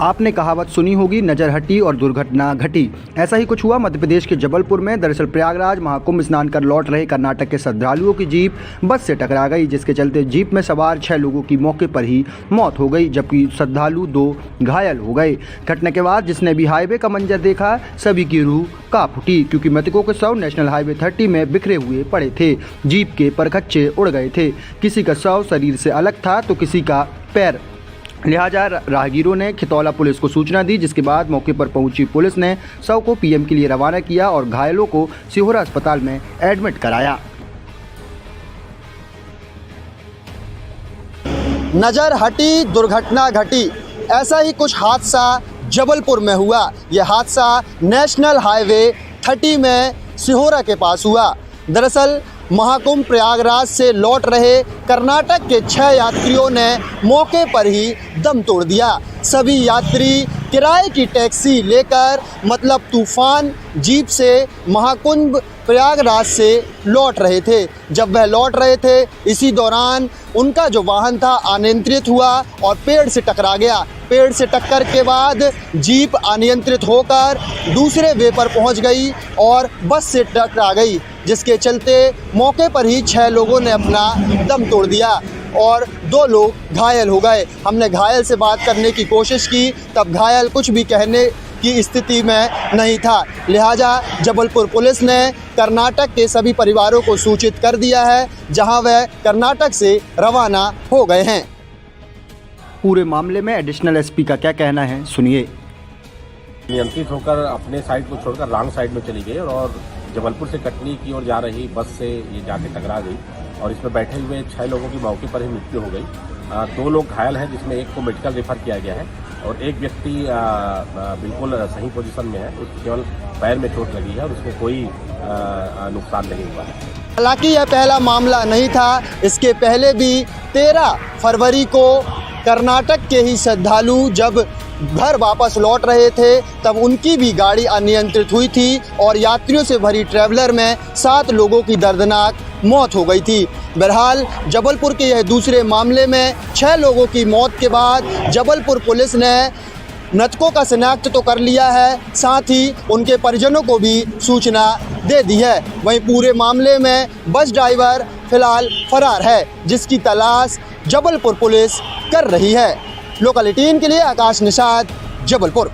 आपने कहावत सुनी होगी, नज़र हटी और दुर्घटना घटी। ऐसा ही कुछ हुआ मध्य प्रदेश के जबलपुर में। दरअसल प्रयागराज महाकुंभ स्नान कर लौट रहे कर्नाटक के श्रद्धालुओं की जीप बस से टकरा गई, जिसके चलते जीप में सवार 6 लोगों की मौके पर ही मौत हो गई, जबकि श्रद्धालु 2 घायल हो गए। घटना के बाद जिसने भी हाईवे का मंजर देखा, सभी की रूह कांप उठी, क्योंकि मृतकों के शव नेशनल हाईवे 30 में बिखरे हुए पड़े थे। जीप के परखच्चे उड़ गए थे। किसी का शव शरीर से अलग था तो किसी का पैर। लिहाजा राहगीरों ने खितौला पुलिस को सूचना दी, जिसके बाद मौके पर पहुंची पुलिस ने शव को पीएम के लिए रवाना किया और घायलों को सिहोरा अस्पताल में एडमिट कराया। नज़र हटी, दुर्घटना घटी। ऐसा ही कुछ हादसा जबलपुर में हुआ। यह हादसा नेशनल हाईवे 30 में सिहोरा के पास हुआ। दरअसल महाकुंभ प्रयागराज से लौट रहे कर्नाटक के 6 यात्रियों ने मौके पर ही दम तोड़ दिया। सभी यात्री किराए की टैक्सी लेकर मतलब तूफान जीप से महाकुंभ प्रयागराज से लौट रहे थे। जब वह लौट रहे थे, इसी दौरान उनका जो वाहन था अनियंत्रित हुआ और पेड़ से टकरा गया। पेड़ से टक्कर के बाद जीप अनियंत्रित होकर दूसरे वे पर पहुंच गई और बस से टकरा गई, जिसके चलते मौके पर ही 6 लोगों ने अपना दम तोड़ दिया और 2 लोग घायल हो गए। हमने घायल से बात करने की कोशिश की, तब घायल कुछ भी कहने की स्थिति में नहीं था। लिहाजा जबलपुर पुलिस ने कर्नाटक के सभी परिवारों को सूचित कर दिया है, जहां वह कर्नाटक से रवाना हो गए हैं। पूरे मामले में एडिशनल एसपी का क्या कहना है, सुनिए। नियंत्रित होकर अपने साइड को छोड़कर रॉन्ग साइड में चली गई और जबलपुर से कटनी की ओर जा रही बस से ये जाके टकरा गई और इसमें बैठे हुए 6 लोगों की मौके पर ही मृत्यु हो गई। 2 लोग घायल हैं, जिसमें एक को मेडिकल रेफर किया गया है और एक व्यक्ति बिल्कुल सही पोजीशन में है। उसको केवल पैर में चोट लगी है और उसको कोई नुकसान नहीं हुआ है। हालांकि यह पहला मामला नहीं था। इसके पहले भी 13 फरवरी को कर्नाटक के ही श्रद्धालु जब घर वापस लौट रहे थे, तब उनकी भी गाड़ी अनियंत्रित हुई थी और यात्रियों से भरी ट्रैवलर में 7 लोगों की दर्दनाक मौत हो गई थी। बहरहाल जबलपुर के यह दूसरे मामले में 6 लोगों की मौत के बाद जबलपुर पुलिस ने मृतकों का शिनाख्त तो कर लिया है, साथ ही उनके परिजनों को भी सूचना दे दी है। वहीं पूरे मामले में बस ड्राइवर फिलहाल फरार है, जिसकी तलाश जबलपुर पुलिस कर रही है। लोकल 18 के लिए आकाश निषाद, जबलपुर।